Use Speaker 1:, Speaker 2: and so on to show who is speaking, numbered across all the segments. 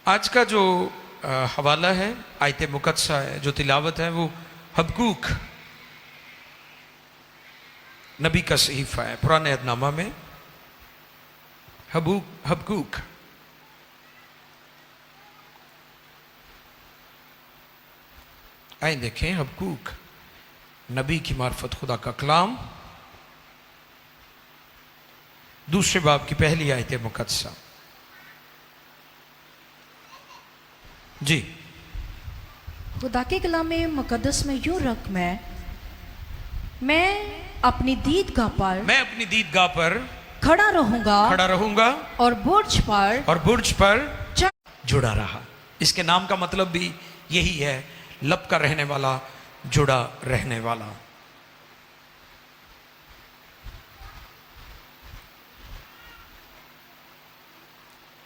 Speaker 1: आज का जो हवाला है, आयत मुकद्दसा है, जो तिलावत है, वो हबकूक नबी का सहीफा है। पुराने अहदनामा में हबकूक। आइए देखें हबकूक नबी की मार्फत खुदा का कलाम, दूसरे बाब की पहली आयत मुकद्दसा। जी,
Speaker 2: खुदा के कलाम मुकद्दस में यूं रकम है, मैं अपनी दीदगाह पर खड़ा रहूंगा और बुर्ज पर
Speaker 1: जुड़ा रहा। इसके नाम का मतलब भी यही है, लब का रहने वाला, जुड़ा रहने वाला।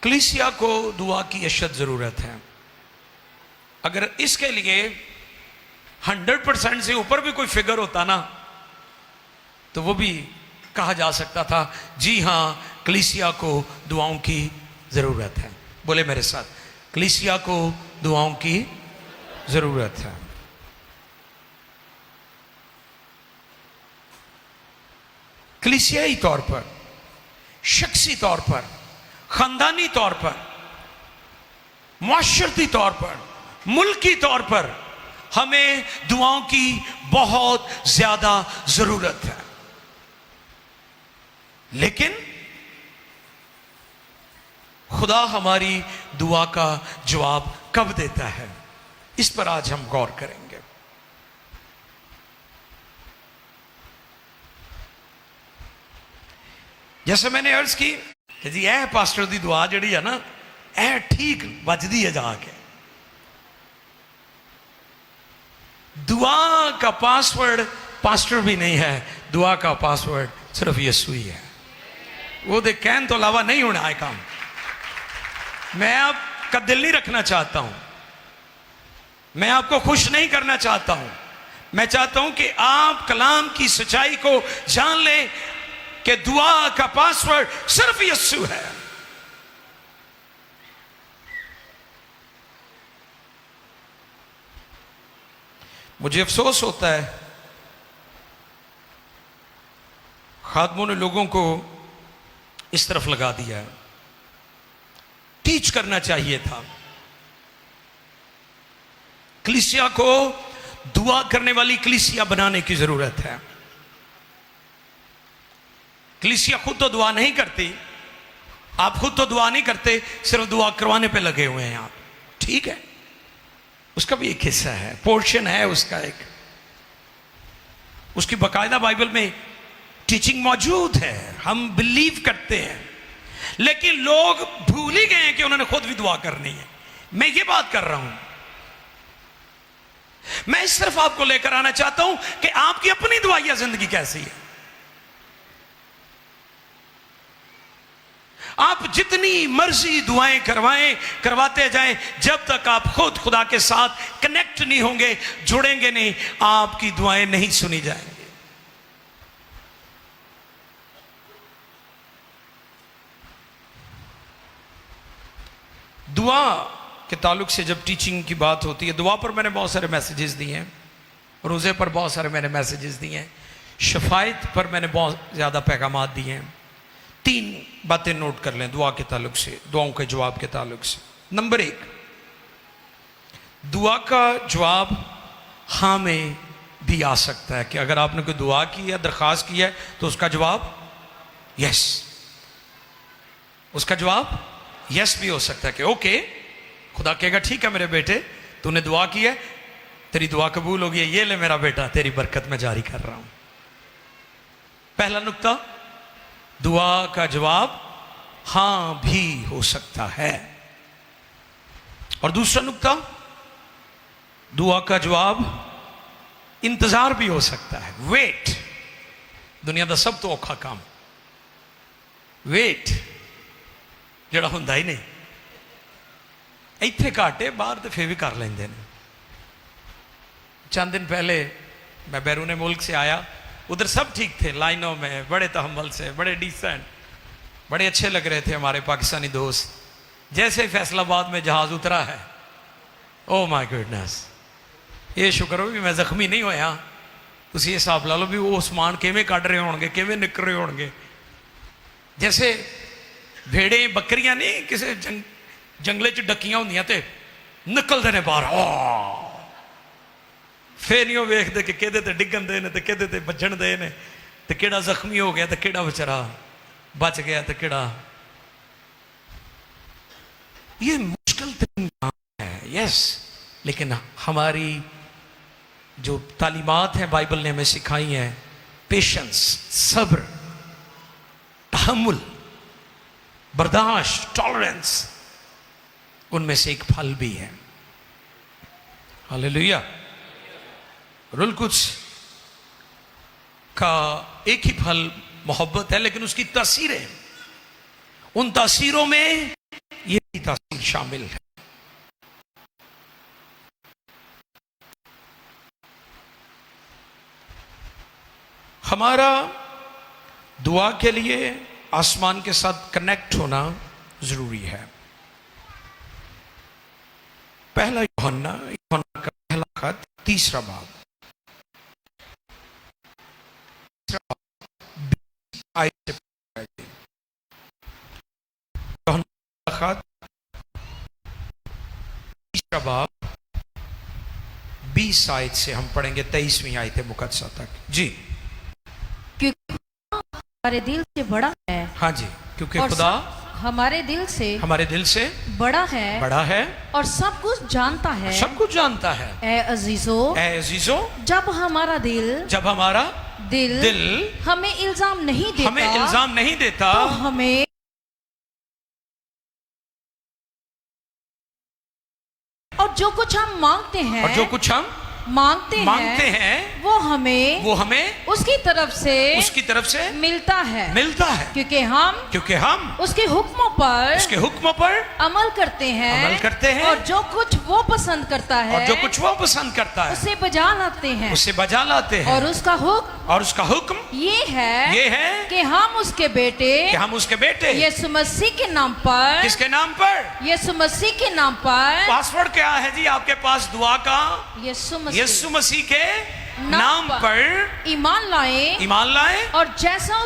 Speaker 1: कलीसिया को दुआ की अशद जरूरत है। अगर इसके लिए 100% से ऊपर भी कोई फिगर होता ना, तो वो भी कहा जा सकता था, जी हां, कलीसिया को दुआओं की जरूरत है। बोले मेरे साथ, कलीसिया को दुआओं की जरूरत है। कलीसियाई तौर पर, शख्सी तौर पर, खानदानी तौर पर, मुआशरती तौर पर, मुल्की तौर पर हमें दुआओं की बहुत ज्यादा जरूरत है। लेकिन खुदा हमारी दुआ का जवाब कब देता है, इस पर आज हम गौर करेंगे। जैसे मैंने अर्ज की कि जी ऐ पास्टर दी दुआ जड़ी है ना, ऐ ठीक बजदी है जाके। दुआ का पासवर्ड पास्टर भी नहीं है, दुआ का पासवर्ड सिर्फ यीशु ही है। वो दे कहन तो अलावा नहीं होना है काम। मैं आपका दिल नहीं रखना चाहता हूं, मैं आपको खुश नहीं करना चाहता हूं। मैं चाहता हूं कि आप कलाम की सच्चाई को जान लें कि दुआ का पासवर्ड सिर्फ यीशु है। मुझे अफसोस होता है, खादमों ने लोगों को इस तरफ लगा दिया है। टीच करना चाहिए था। कलीसिया को दुआ करने वाली कलीसिया बनाने की जरूरत है। कलीसिया खुद तो दुआ नहीं करती, आप खुद तो दुआ नहीं करते, सिर्फ दुआ करवाने पे लगे हुए हैं आप। ठीक है, उसका भी एक हिस्सा है, पोर्शन है उसका एक, उसकी बाकायदा बाइबल में टीचिंग मौजूद है, हम बिलीव करते हैं। लेकिन लोग भूल ही गए हैं कि उन्होंने खुद भी दुआ करनी है। मैं ये बात कर रहा हूं, मैं सिर्फ आपको लेकर आना चाहता हूं कि आपकी अपनी दुआया जिंदगी कैसी है। आप जितनी मर्जी दुआएं करवाते जाएं, जब तक आप खुद खुदा के साथ कनेक्ट नहीं होंगे, जुड़ेंगे नहीं, आपकी दुआएं नहीं सुनी जाएंगी। दुआ के ताल्लुक से जब टीचिंग की बात होती है, दुआ पर मैंने बहुत सारे मैसेजेस दिए हैं, रोज़े पर बहुत सारे मैंने मैसेजेस दिए हैं, शफायत पर मैंने बहुत ज़्यादा पैगाम दिए हैं। 3 बातें नोट कर लें दुआ के ताल्लुक से, दुआओं के जवाब के ताल्लुक से। नंबर 1, दुआ का जवाब हाँ में भी आ सकता है कि अगर आपने कोई दुआ की है, दरख्वास्त की है, तो उसका जवाब यस, उसका जवाब यस भी हो सकता है कि ओके, खुदा कहेगा ठीक है मेरे बेटे, तूने दुआ की है, तेरी दुआ कबूल हो गई है, ये ले मेरा बेटा, तेरी बरकत में जारी कर रहा हूं। पहला नुक्ता, दुआ का जवाब हां भी हो सकता है। और दूसरा नुक्ता, दुआ का जवाब इंतजार भी हो सकता है। वेट, दुनिया का सब तो औखा काम वेट जड़ा हुंदा ही नहीं। इत्थे घाटे बाहर तो फिर भी कर लेंदे ने। चंद दिन पहले मैं बैरून मुल्क से आया, उधर सब ठीक थे, लाइनों में बड़े तहम्मुल से, बड़े डिसेंट, बड़े अच्छे लग रहे थे हमारे पाकिस्तानी दोस्त। जैसे फैसलाबाद में जहाज उतरा है, ओ माय गुडनेस, ये शुक्र हो भी मैं जख्मी नहीं होया। तुसी ये हिसाब ला लो भी वो उस्मान किवें कढ़ रहे होंगे, किवें निकल रहे होंगे। जैसे भेड़े बकरियां नहीं किसी जंगले च डकियां होंदियां ते निकलते ने बाहर, फिर नहीं वेखते कि किहदे ते डिगन दे ने ते किहदे ते बजन दे ने, ते किहड़ा जख्मी हो गया, ते किहड़ा बेचारा बच गया, ते किहड़ा। ये मुश्किल तरीन काम है, यस, लेकिन हमारी जो तालीमात हैं बाइबल ने हमें सिखाई हैं, पेशेंस, सब्र, तहम्मुल, बर्दाश्त, टॉलरेंस, उनमें से एक फल भी है। हालेलुया। रूल कुछ का एक ही फल मोहब्बत है, लेकिन उसकी तासीरें, उन तासीरों में ये भी तासीर शामिल है। हमारा दुआ के लिए आसमान के साथ कनेक्ट होना जरूरी है। पहला यूहन्ना का पहला खत 3 बाब, खत 3 बाब 20 आयत से हम पढ़ेंगे 23वीं आयत मुकद्दसा तक। जी,
Speaker 2: क्योंकि हमारे दिल से बड़ा है।
Speaker 1: हाँ जी, क्योंकि खुदा
Speaker 2: हमारे दिल से बड़ा है और सब कुछ जानता है,
Speaker 1: सब कुछ जानता है।
Speaker 2: ए अजीजों, जब हमारा दिल हमें इल्जाम नहीं देता तो हमें और जो कुछ हम मांगते हैं वो हमें उसकी तरफ से मिलता है, क्योंकि हम उसके हुक्मों पर अमल करते हैं और जो कुछ वो पसंद करता है उसे बजा लाते हैं। और उसका हुक्म ये है कि हम उसके बेटे यीशु मसीह के नाम पर,
Speaker 1: किसके नाम पर?
Speaker 2: यीशु मसीह के नाम पर।
Speaker 1: पासवर्ड क्या है जी आपके पास दुआ का? यीशु मसीह के नाम पर ईमान लाएं और जैसा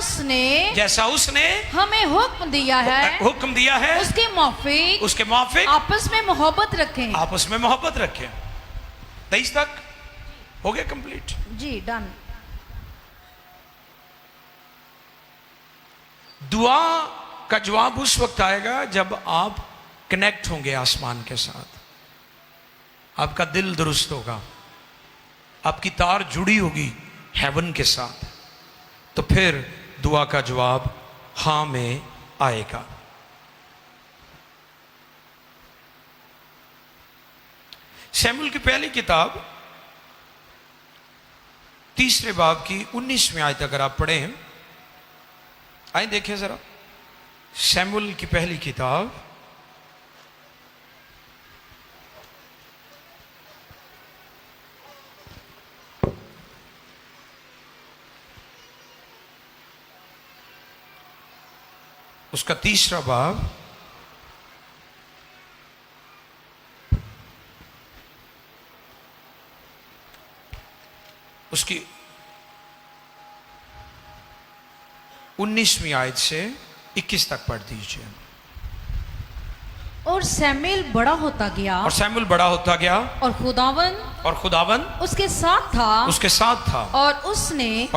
Speaker 1: उसने हमें हुक्म दिया है उसके माफिक आपस में मोहब्बत रखें। 23 तक हो गया कंप्लीट
Speaker 2: जी, डन।
Speaker 1: दुआ का जवाब उस वक्त आएगा जब आप कनेक्ट होंगे आसमान के साथ, आपका दिल दुरुस्त होगा, आपकी तार जुड़ी होगी हेवन के साथ, तो फिर दुआ का जवाब हां में आएगा। शमूएल की पहली किताब 3 बाब की 19वीं आयत अगर आप पढ़ें, आइए देखें जरा। शमूएल की पहली किताब उसका 3 बाब उसकी 19वीं आयत से 21 तक पढ़ दीजिए।
Speaker 2: और सैमुएल बड़ा होता गया
Speaker 1: और खुदावन
Speaker 2: उसके साथ था और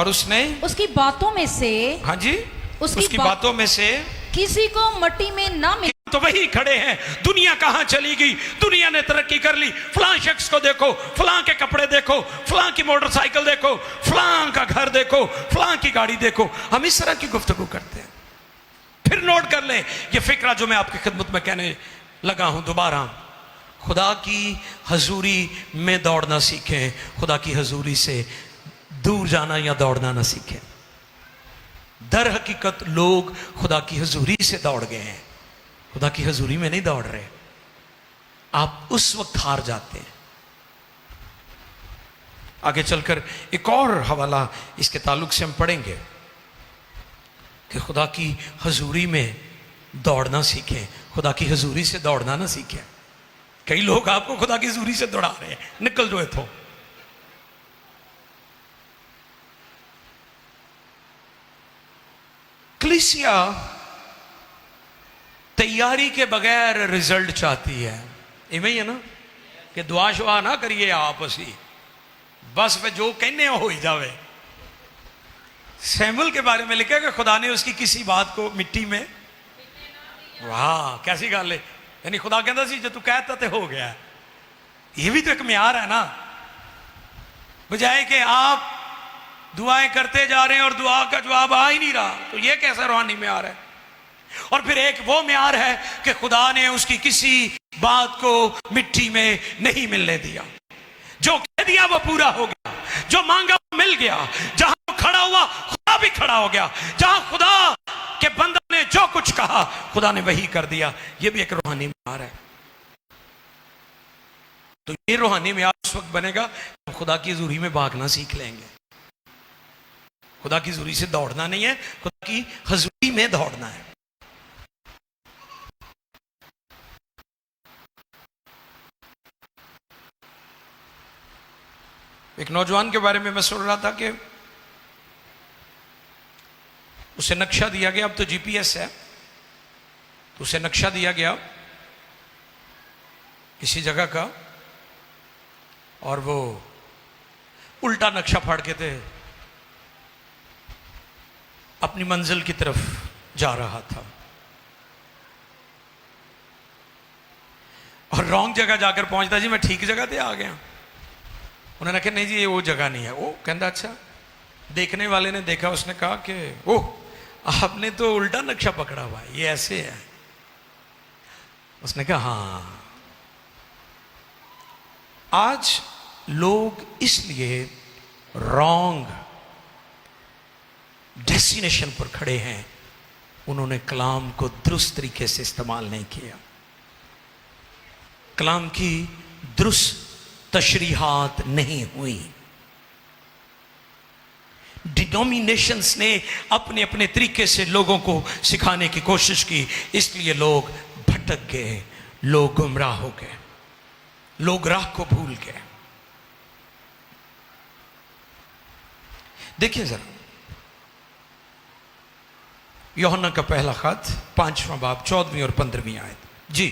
Speaker 2: उसने उसकी बातों में से,
Speaker 1: हाँ जी, उसकी बातों में से
Speaker 2: किसी को मट्टी में ना मिला।
Speaker 1: तो वही खड़े हैं, दुनिया कहां चली गई, दुनिया ने तरक्की कर ली, फलां शख्स को देखो, फलां के कपड़े देखो, फलां की मोटरसाइकिल देखो, फलां का घर देखो, फलां की गाड़ी देखो। हम इस तरह की गुफ्तगू करते हैं। फिर नोट कर लें ये फिक्रा जो मैं आपकी खिदमत में कहने लगा हूं दोबारा, खुदा की हजूरी में दौड़ना सीखें, खुदा की हजूरी से दूर जाना या दौड़ना ना सीखें। दर हकीकत लोग खुदा की हजूरी से दौड़ गए हैं, खुदा की हजूरी में नहीं दौड़ रहे। आप उस वक्त हार जाते हैं। आगे चलकर एक और हवाला इसके ताल्लुक से हम पढ़ेंगे कि खुदा की हजूरी में दौड़ना सीखें, खुदा की हजूरी से दौड़ना ना सीखें। कई लोग आपको खुदा की हजूरी से दौड़ा रहे हैं, निकल जो इथों। कलीसिया तैयारी के बगैर रिजल्ट चाहती है। इवें ही है ना कि दुआ शुआ ना करिए आप असी, बस वे जो कहने हो ही जावे। सैमुअल के बारे में लिखा कि खुदा ने उसकी किसी बात को मिट्टी में, वाह कैसी गल है, यानी खुदा कहता सी जो तू कहता तो हो गया। ये भी तो एक म्यार है ना, बजाय कि आप दुआएं करते जा रहे हैं और दुआ का जवाब आ ही नहीं रहा, तो ये कैसा रूहानी म्यार है। और फिर एक वो म्यार है कि खुदा ने उसकी किसी बात को मिट्टी में नहीं मिलने दिया, जो कह दिया वो पूरा हो गया, जो मांगा वो मिल गया, जहां खड़ा हुआ खुदा भी खड़ा हो गया, जहां खुदा के बंदा ने जो कुछ कहा खुदा ने वही कर दिया। ये भी एक रूहानी म्यार है। तो ये रूहानी म्यार उस वक्त बनेगा जब खुदा की हजूरी में भागना सीख लेंगे। खुदा की हजूरी से दौड़ना नहीं है, खुदा की हजूरी में दौड़ना है। एक नौजवान के बारे में मैं सुन रहा था कि उसे नक्शा दिया गया, अब तो जीपीएस है, तो उसे नक्शा दिया गया किसी जगह का, और वो उल्टा नक्शा फाड़ के थे अपनी मंजिल की तरफ जा रहा था, और रॉन्ग जगह जाकर पहुंचता, जी मैं ठीक जगह पे आ गया। उन्होंने कहा नहीं जी ये वो जगह नहीं है। वो कहता अच्छा। देखने वाले ने देखा, उसने कहा कि ओह आपने तो उल्टा नक्शा पकड़ा हुआ है, ये ऐसे है। उसने कहा हाँ, आज लोग इसलिए रॉन्ग डेस्टिनेशन पर खड़े हैं, उन्होंने कलाम को दुरुस्त तरीके से इस्तेमाल नहीं किया। कलाम की दुरुस्त तशरीहात नहीं हुई। डिनोमिनेशंस ने अपने अपने तरीके से लोगों को सिखाने की कोशिश की, इसलिए लोग भटक गए, लोग गुमराह हो गए, लोग राह को भूल गए। देखिए जरा यूहन्ना का पहला खत 5वां बाब 14वीं और 15वीं आयत जी।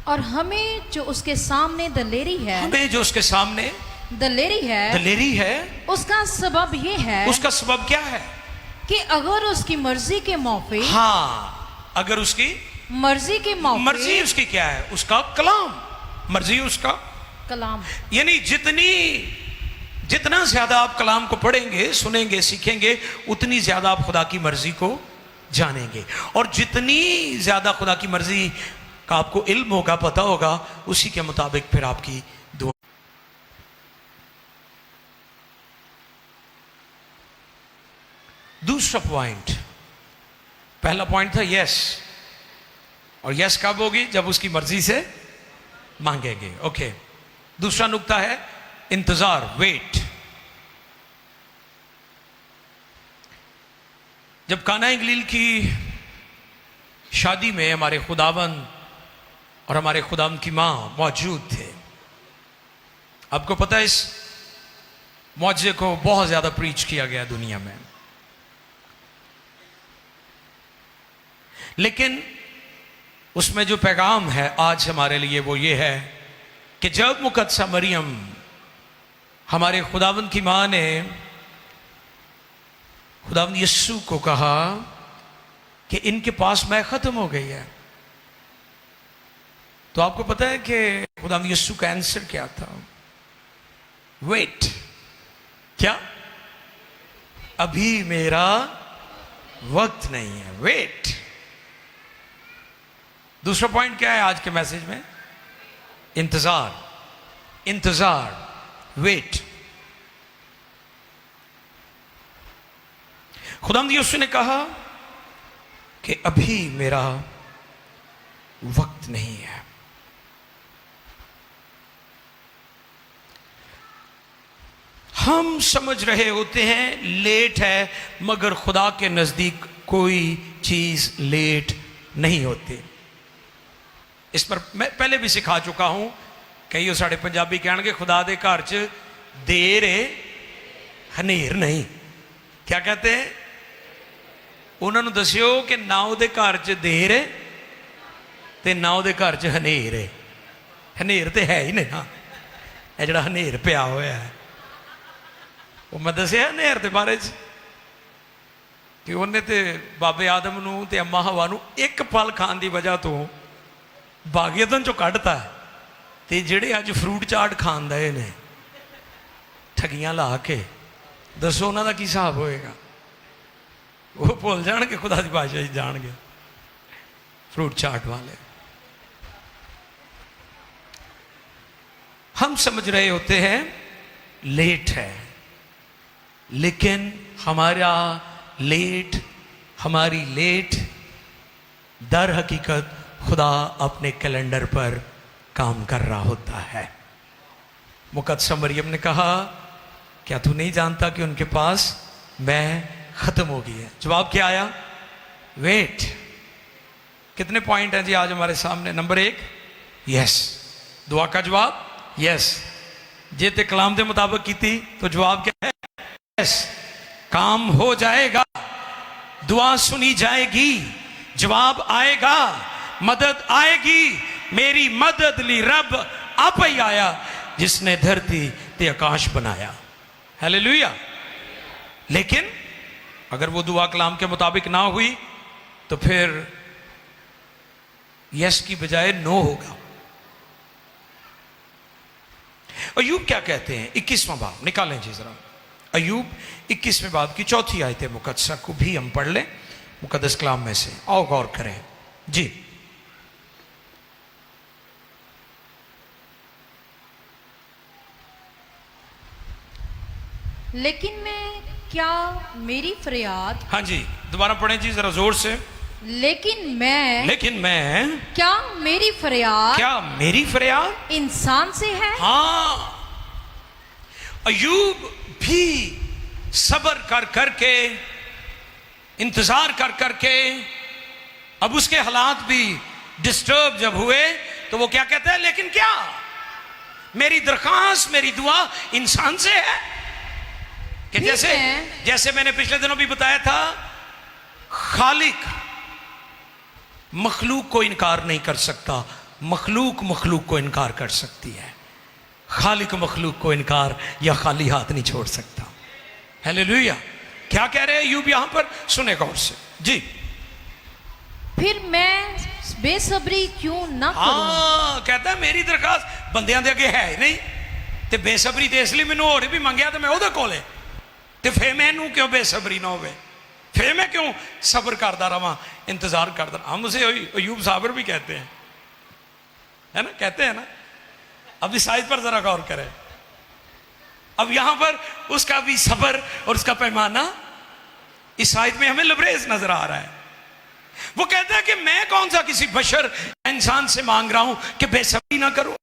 Speaker 2: और हमें जो उसके सामने दलेरी है,
Speaker 1: हमें जो उसके सामने दलेरी है,
Speaker 2: उसका सबब ये है,
Speaker 1: उसका सबब क्या है
Speaker 2: कि अगर उसकी मर्जी के मौके,
Speaker 1: हाँ अगर उसकी
Speaker 2: मर्जी के मौके,
Speaker 1: मर्जी उसकी क्या है, उसका कलाम, मर्जी उसका
Speaker 2: कलाम,
Speaker 1: यानी जितना ज्यादा आप कलाम को पढ़ेंगे, सुनेंगे, सीखेंगे, उतनी ज्यादा आप खुदा की मर्जी को जानेंगे, और जितनी ज्यादा खुदा की मर्जी का आपको इल्म होगा, पता होगा, उसी के मुताबिक फिर आपकी दुआ। दूसरा पॉइंट, पहला पॉइंट था यस, और यस कब होगी, जब उसकी मर्जी से मांगेंगे। ओके, दूसरा नुक्ता है इंतजार, वेट। जब काना गलील की शादी में हमारे खुदावन और हमारे खुदाम की मां मौजूद थे, आपको पता है इस मौजे को बहुत ज्यादा प्रीच किया गया दुनिया में, लेकिन उसमें जो पैगाम है आज हमारे लिए वो ये है कि जब मुकद्दसा मरियम हमारे खुदावन की मां ने खुदावन यीशु को कहा कि इनके पास मैं खत्म हो गई है, तो आपको पता है कि खुदावन यीशु का आंसर क्या था? वेट। क्या? अभी मेरा वक्त नहीं है, वेट। दूसरा पॉइंट क्या है आज के मैसेज में? इंतजार, इंतजार, वेट। खुदावंद यीशु ने कहा कि अभी मेरा वक्त नहीं है। हम समझ रहे होते हैं लेट है, मगर खुदा के नजदीक कोई चीज लेट नहीं होती। इस पर मैं पहले भी सिखा चुका हूं। कई साढ़े पंजाबी कहणगे खुदा दे घर च देर है हनेर नहीं। क्या कहते हैं? उन्होंने दस्यो कि ना उहदे घर च देर है ते ना उहदे घर च हनेर है। हनेर तो है ही नहीं ना, यह जिहड़ा हनेर पिया होया है। वो मैं दसिया हनेर के बारे च कि उन्हें तो बाबे आदम नूं ते अम्मा हवा नूं एक फल खाण की वजह तो बागीयतन चों कढ़ता है, ते जिहड़े अज फ्रूट चाट खाण दए ने ठगियां ला के, दसो उन्हां दा की हिसाब होएगा? वो भुल जाणगे खुदा दी भाषा जाणगे फ्रूट चाट वाले। हम समझ रहे होते हैं लेट है, लेकिन हमारी लेट दर हकीकत खुदा अपने कैलेंडर पर काम कर रहा होता है। मुकद्दसा मरियम ने कहा, क्या तू नहीं जानता कि उनके पास मैं खत्म हो गई है? जवाब क्या आया? वेट। कितने पॉइंट हैं जी आज हमारे सामने? नंबर 1 यस, दुआ का जवाब यस। जे ते कलाम के मुताबिक की थी तो जवाब क्या है? यस। काम हो जाएगा, दुआ सुनी जाएगी, जवाब आएगा, मदद आएगी। मेरी मदद ली रब आप ही आया जिसने धरती ते आकाश बनाया। हालेलुया। लेकिन अगर वो दुआ कलाम के मुताबिक ना हुई तो फिर यस की बजाय नो होगा। अयूब क्या कहते हैं? 21वां बाब निकालें जी जरा। अयूब 21वें बाब की 4थी आयत मुकद्दसा को भी हम पढ़ लें मुकद्दस कलाम में से। आओ गौर करें जी।
Speaker 2: लेकिन मैं क्या मेरी फरियाद,
Speaker 1: हाँ जी दोबारा पढ़ें जी जरा जोर से।
Speaker 2: लेकिन मैं क्या मेरी फरियाद इंसान से है? हाँ,
Speaker 1: अयूब भी सब्र कर करके, इंतजार कर करके, अब उसके हालात भी डिस्टर्ब जब हुए तो वो क्या कहता है? लेकिन क्या मेरी दरखास्त, मेरी दुआ इंसान से है। कि जैसे मैंने पिछले दिनों भी बताया था, खालिक मखलूक को इनकार नहीं कर सकता, मखलूक को इनकार कर सकती है। खालिक मखलूक को इनकार या खाली हाथ नहीं छोड़ सकता। हालेलुया। क्या कह रहे हैं अय्यूब यहां पर? सुने गौर से जी।
Speaker 2: फिर मैं बेसब्री क्यों ना करूं?
Speaker 1: कहता है मेरी दरखास्त बंदियां दे अगे है ही नहीं, ते बेसब्री ते इसलिए मैनू होर भी मंगया तो मैं ओहदे कोले, ते फिर मैनू क्यों बेसब्री ना होवे? फिर मैं क्यों सब्र करता रहा, इंतजार करता रहा? हम उसे अय्यूब साबिर भी कहते हैं, है ना, कहते हैं ना। अब इस आयत पर जरा गौर करें। अब यहां पर उसका भी सब्र और उसका पैमाना इस आयत में हमें लबरेज नजर आ रहा है। वो कहता है कि मैं कौन सा किसी बशर इंसान से मांग रहा हूं कि बेसब्री ना करो।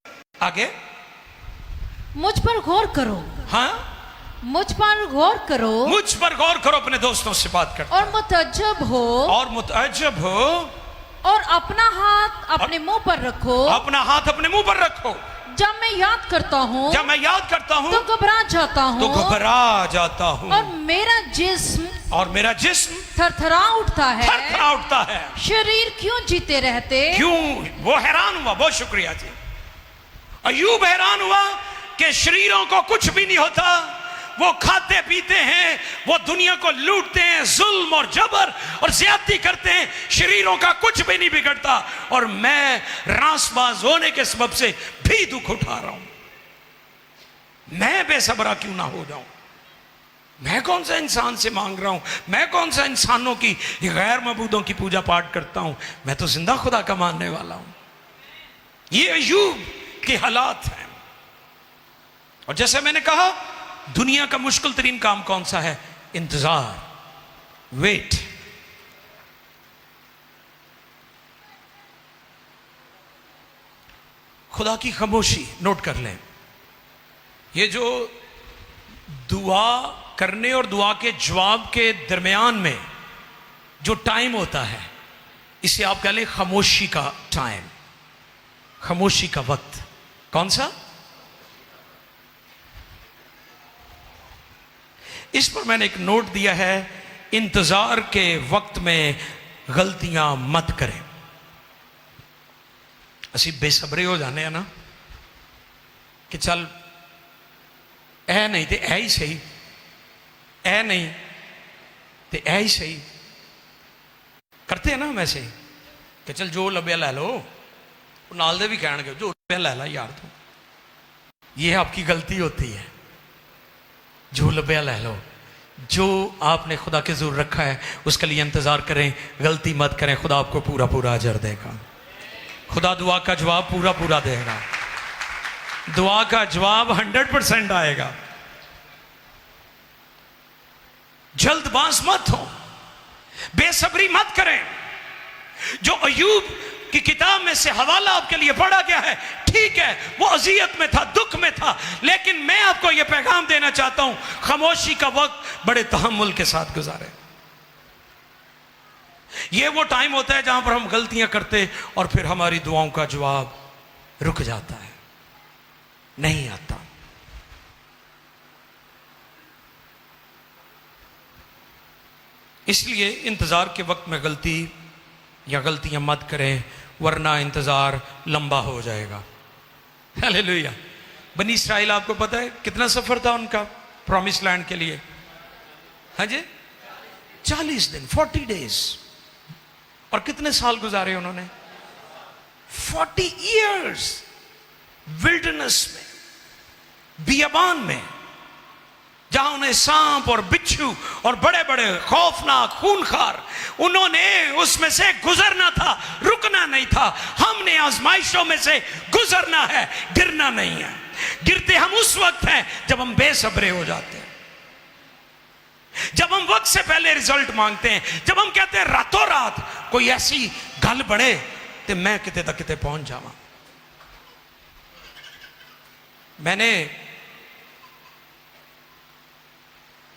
Speaker 1: आगे,
Speaker 2: मुझ पर गौर करो।
Speaker 1: हाँ,
Speaker 2: मुझ पर गौर करो,
Speaker 1: अपने दोस्तों से बात करते
Speaker 2: और मुतअज्जब हो और अपना हाथ अपने मुंह पर रखो। जब मैं याद करता हूँ तो घबरा जाता हूँ और मेरा जिस्म थरथरा उठता है। शरीर क्यों जीते रहते?
Speaker 1: क्यों? वो हैरान हुआ। बहुत शुक्रिया जी। अय्यूब हैरान हुआ कि शरीरों को कुछ भी नहीं होता, वो खाते पीते हैं, वो दुनिया को लूटते हैं, जुल्म और जबर और ज्यादती करते हैं, शरीरों का कुछ भी नहीं बिगड़ता, और मैं रासबाज होने के सबब से भी दुख उठा रहा हूं। मैं बेसब्रा क्यों ना हो जाऊं? मैं कौन सा इंसान से मांग रहा हूं? मैं कौन सा इंसानों की, गैर मबूदों की पूजा पाठ करता हूं? मैं तो जिंदा खुदा का मानने वाला हूं। ये अय्यूब के हालात हैं। और जैसे मैंने कहा, दुनिया का मुश्किल तरीन काम कौन सा है? इंतजार, वेट। खुदा की खामोशी नोट कर लें। ये जो दुआ करने और दुआ के जवाब के दरमियान में जो टाइम होता है, इसे आप कह लें खामोशी का टाइम, खामोशी का वक्त। कौन सा? इस पर मैंने एक नोट दिया है, इंतजार के वक्त में गलतियां मत करें। असी बेसब्रे हो जाने हैं ना कि चल ऐ नहीं तो ऐ ही सही, ऐ नहीं तो ऐ ही सही करते हैं ना हम ऐसे कि चल जो लभ्या ले लो, नाल दे भी कहेंगे जो लभ्या ले ला यार तू। ये आपकी गलती होती है। जो लभ्या ले लो, जो आपने खुदा के ज़रूर रखा है उसके लिए इंतजार करें, गलती मत करें। खुदा आपको पूरा पूरा अजर देगा। खुदा दुआ का जवाब पूरा पूरा देगा। दुआ का जवाब 100% आएगा। जल्दबाज मत हो, बेसब्री मत करें। जो अय्यूब की किताब में से हवाला आपके लिए पढ़ा गया है, ठीक है वो अजियत में था, दुख में था, लेकिन मैं आपको यह पैगाम देना चाहता हूं, खामोशी का वक्त बड़े तहम्मुल के साथ गुजारें। यह वो टाइम होता है जहां पर हम गलतियां करते और फिर हमारी दुआओं का जवाब रुक जाता है, नहीं आता। इसलिए इंतजार के वक्त में गलती या गलतियां मत करें, वरना इंतजार लंबा हो जाएगा। हालेलुया। बनी इस्राइल, आपको पता है कितना सफर था उनका प्रॉमिस लैंड के लिए? हाँ जी, 40 दिन, 40 डेज। और कितने साल गुजारे उन्होंने? 40 ईयर्स विल्डरनेस में, बियाबान में, जहां उन्हें सांप और बिच्छू और बड़े बड़े खौफनाक खूनखार, उन्होंने उसमें से गुजरना था, रुकना नहीं था। हमने आजमाइशों में से गुजरना है, गिरना नहीं है। गिरते हम उस वक्त हैं जब हम बेसब्रे हो जाते हैं, जब हम वक्त से पहले रिजल्ट मांगते हैं, जब हम कहते हैं रातों रात कोई ऐसी गल बने तो मैं किते तक किते पहुंच जावा। मैंने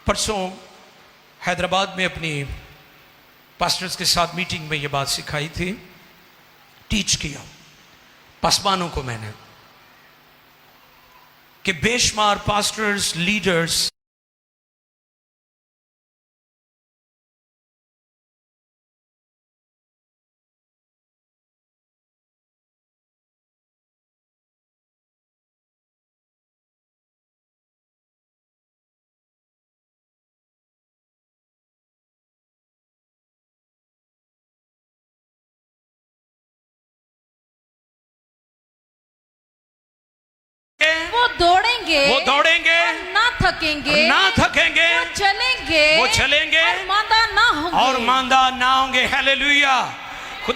Speaker 1: परसों हैदराबाद में अपनी पास्टर्स के साथ मीटिंग में ये बात सिखाई थी, टीच किया पासवानों को मैंने, कि बेशुमार पास्टर्स, लीडर्स
Speaker 2: वो दौड़ेंगे,
Speaker 1: वो दौड़ेंगे,
Speaker 2: ना थकेंगे,
Speaker 1: ना थकेंगे,
Speaker 2: वो
Speaker 1: चलेंगे
Speaker 2: और मांदा ना होंगे,
Speaker 1: और मांदा ना होंगे। हालेलुया।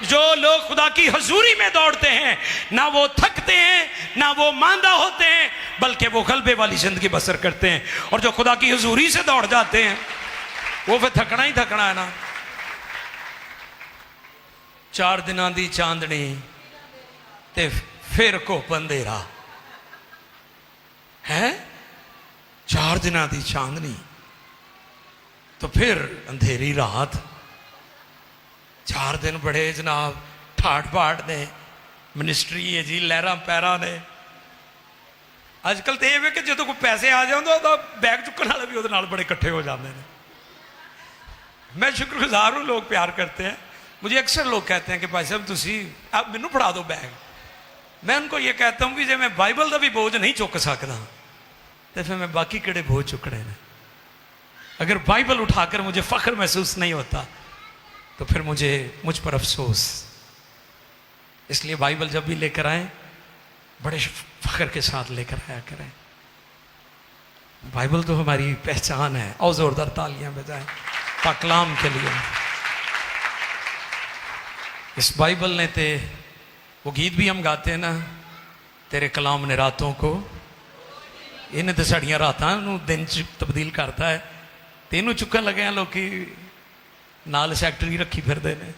Speaker 1: जो लोग खुदा की हजूरी में दौड़ते हैं, ना वो थकते हैं, ना वो मांदा होते हैं, बल्कि वो गलबे वाली जिंदगी बसर करते हैं। और जो खुदा की हजूरी से दौड़ जाते हैं, वो फिर थकना ही थकना है ना। 4 दिनों की चांदनी ते फिर घुप अंधेरा है। 4 दिनों की चांदनी तो फिर अंधेरी रात। 4 दिन बड़े जनाब ठाट पाट ने, मिनिस्ट्री है जी, लहरा पैरा ने। अजकल तो यह कि जो कोई पैसे आ जाए तो बैग चुकने वाले भी वो बड़े इकट्ठे हो जाते हैं। मैं शुक्रगुजार हूँ, लोग प्यार करते हैं मुझे। अक्सर लोग कहते हैं कि भाई साहब तुसी आप मैनू फड़ा दो बैग। मैं उनको ये कहता हूँ कि जो मैं बाइबल का भी बोझ नहीं चुक सकता तो फिर मैं बाकी किड़े बोझ चुकने ने। अगर बाइबल उठाकर मुझे फख्र महसूस नहीं होता तो फिर मुझ पर अफसोस। इसलिए बाइबल जब भी लेकर आए बड़े फख्र के साथ लेकर आया करें। बाइबल तो हमारी पहचान है। और जोरदार तालियां बजाएं पाकलाम के लिए। इस बाइबल ने ते वो गीत भी हम गाते हैं ना, तेरे कलाम ने रातों को, इन्हें तो साड़ियाँ रातां दिन च तब्दील करता है। तेनों चुकन लगे हैं लोग नाल सैकटरी रखी फिरते हैं।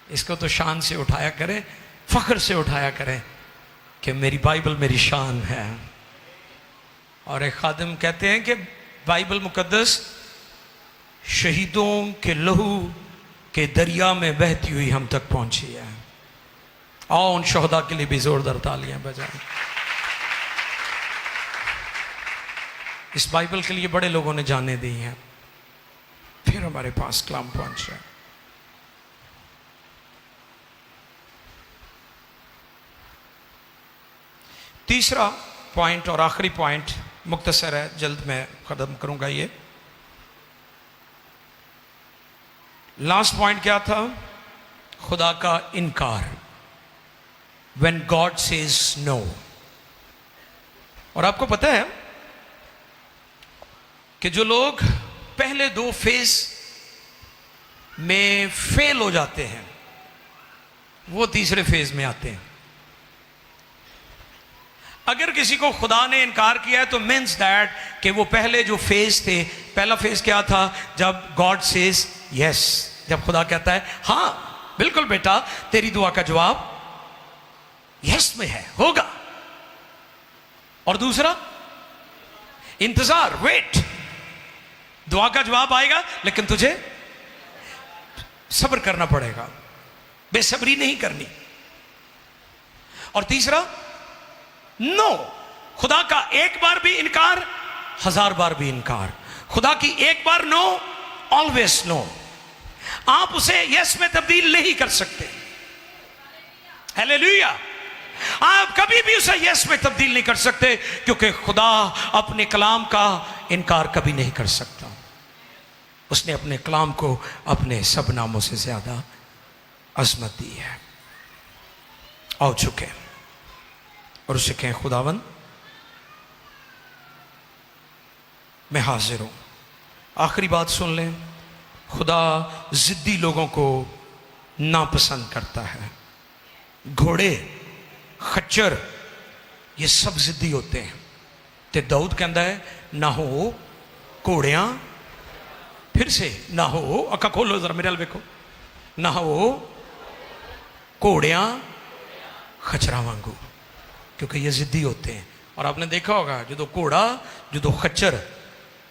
Speaker 1: इसको तो शान से उठाया करें, फख्र से उठाया करें कि मेरी बाइबल मेरी शान है। और एक खादिम कहते हैं कि बाइबल मुकद्दस शहीदों के लहू के दरिया में बहती हुई हम तक पहुंची है। आओ उन शहदा के लिए भी जोरदार तालियां बजाएं। इस बाइबल के लिए बड़े लोगों ने जाने दी हैं, फिर हमारे पास कलाम पहुंच रहा है। तीसरा पॉइंट और आखिरी पॉइंट मुख्तसर है, जल्द मैं खत्म करूंगा। ये लास्ट पॉइंट क्या था? खुदा का इनकार, When God says no। और आपको पता है कि जो लोग पहले 2 फेज में फेल हो जाते हैं वो तीसरे फेज में आते हैं। अगर किसी को खुदा ने इनकार किया है तो मीन्स दैट कि वो पहले जो फेज थे, पहला फेज क्या था? जब गॉड सेज यस, जब खुदा कहता है हां बिल्कुल बेटा तेरी दुआ का जवाब यस में है, होगा। और दूसरा इंतजार, वेट, दुआ का जवाब आएगा लेकिन तुझे सब्र करना पड़ेगा, बेसब्री नहीं करनी। और तीसरा नो, खुदा का एक बार भी इनकार 1000 बार भी इनकार। खुदा की एक बार नो ऑलवेज नो। आप उसे यस में तब्दील नहीं कर सकते। हालेलुया। आप कभी भी उसे यस में तब्दील नहीं कर सकते, क्योंकि खुदा अपने कलाम का इनकार कभी नहीं कर सकता। उसने अपने कलाम को अपने सब नामों से ज्यादा अजमत दी है। आओ चुके और उसे कहें खुदावन मैं हाजिर हूं। आखिरी बात सुन लें, खुदा जिद्दी लोगों को नापसंद करता है। घोड़े, खच्चर, ये सब जिद्दी होते हैं। ते दाऊद कहता है ना हो घोड़ियां, फिर से ना हो, अक्का खोलो जरा मेरे हाल देखो, ना हो घोड़ियां खच्चरा वांगू, क्योंकि ये जिद्दी होते हैं। और आपने देखा होगा जो घोड़ा जो खच्चर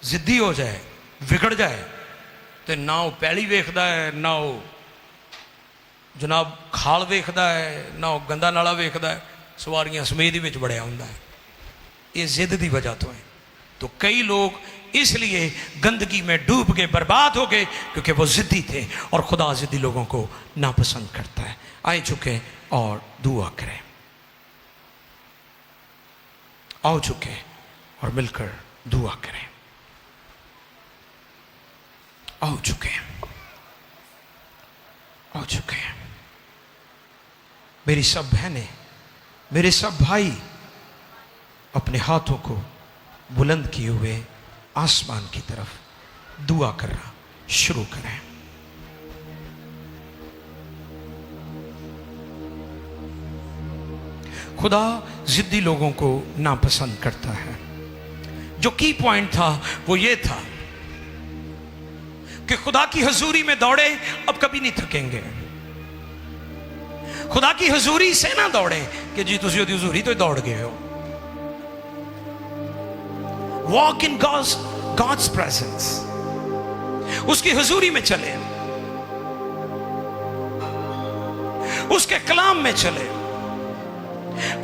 Speaker 1: जिद्दी हो जाए, विगड़ जाए, तो ना वो पैली वेखदा है, ना वो जनाब खाल वेखदा है, ना वो गंदा नाला वेखदा है, सवारियां समेत ही बड़िया होंदा है। ये जिद की वजह तो है। तो कई लोग इसलिए गंदगी में डूब गए, बर्बाद हो गए, क्योंकि वो जिद्दी थे और खुदा जिद्दी लोगों को नापसंद करता है। आए चुके और दुआ करें। आओ चुके और मिलकर दुआ करें। आओ चुके, आओ चुके। मेरी सब बहनें, मेरे सब भाई अपने हाथों को बुलंद किए हुए आसमान की तरफ दुआ करना शुरू करें। खुदा जिद्दी लोगों को नापसंद करता है। जो की पॉइंट था वो ये था कि खुदा की हजूरी में दौड़े, अब कभी नहीं थकेंगे। खुदा की हजूरी से ना दौड़े कि जी तुसी ओदी हजूरी तो दौड़ गए हो। वॉक इन गॉड्स प्रेजेंस, उसकी हजूरी में चले, उसके कलाम में चले,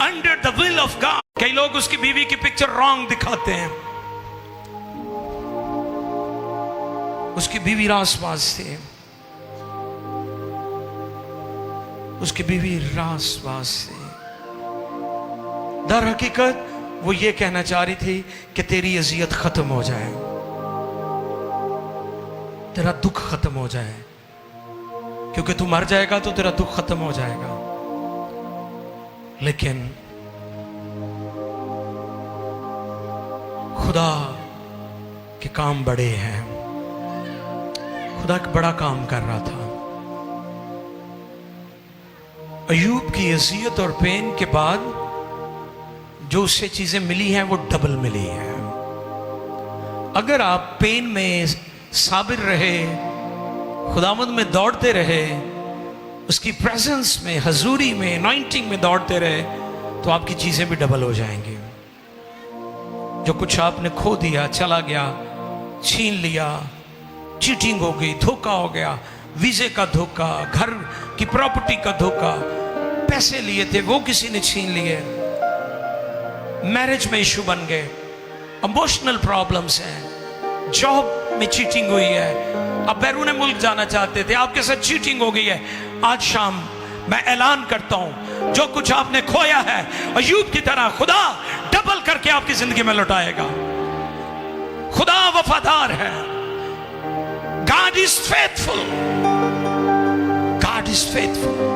Speaker 1: under the will of God. कई लोग उसकी बीवी की पिक्चर रॉन्ग दिखाते हैं। उसकी बीवी रासबाज थी, उसकी बीवी रासबाज थी। दर हकीकत वो ये कहना चाह रही थी कि तेरी अजियत खत्म हो जाए, तेरा दुख खत्म हो जाए, क्योंकि तू मर जाएगा तो तेरा दुख खत्म हो जाएगा। लेकिन खुदा के काम बड़े हैं। खुदा एक बड़ा काम कर रहा था। अयूब की अजियत और पेन के बाद जो उससे चीजें मिली हैं वो डबल मिली है। अगर आप पेन में साबिर रहे, खुदावंद में दौड़ते रहे, उसकी प्रेजेंस में, हजूरी में, अनॉइंटिंग में दौड़ते रहे, तो आपकी चीजें भी डबल हो जाएंगी। जो कुछ आपने खो दिया, चला गया, छीन लिया, चीटिंग हो गई, धोखा हो गया, वीजे का धोखा, घर की प्रॉपर्टी का धोखा, पैसे लिए थे वो किसी ने छीन लिए, मैरिज में इशू बन गए, इमोशनल प्रॉब्लम्स हैं, जॉब में चीटिंग हुई है, अब बैरून मुल्क जाना चाहते थे, आपके साथ चीटिंग हो गई है। आज शाम मैं ऐलान करता हूं, जो कुछ आपने खोया है अय्यूब की तरह खुदा डबल करके आपकी जिंदगी में लौटाएगा। खुदा वफादार है। God is faithful. God is faithful.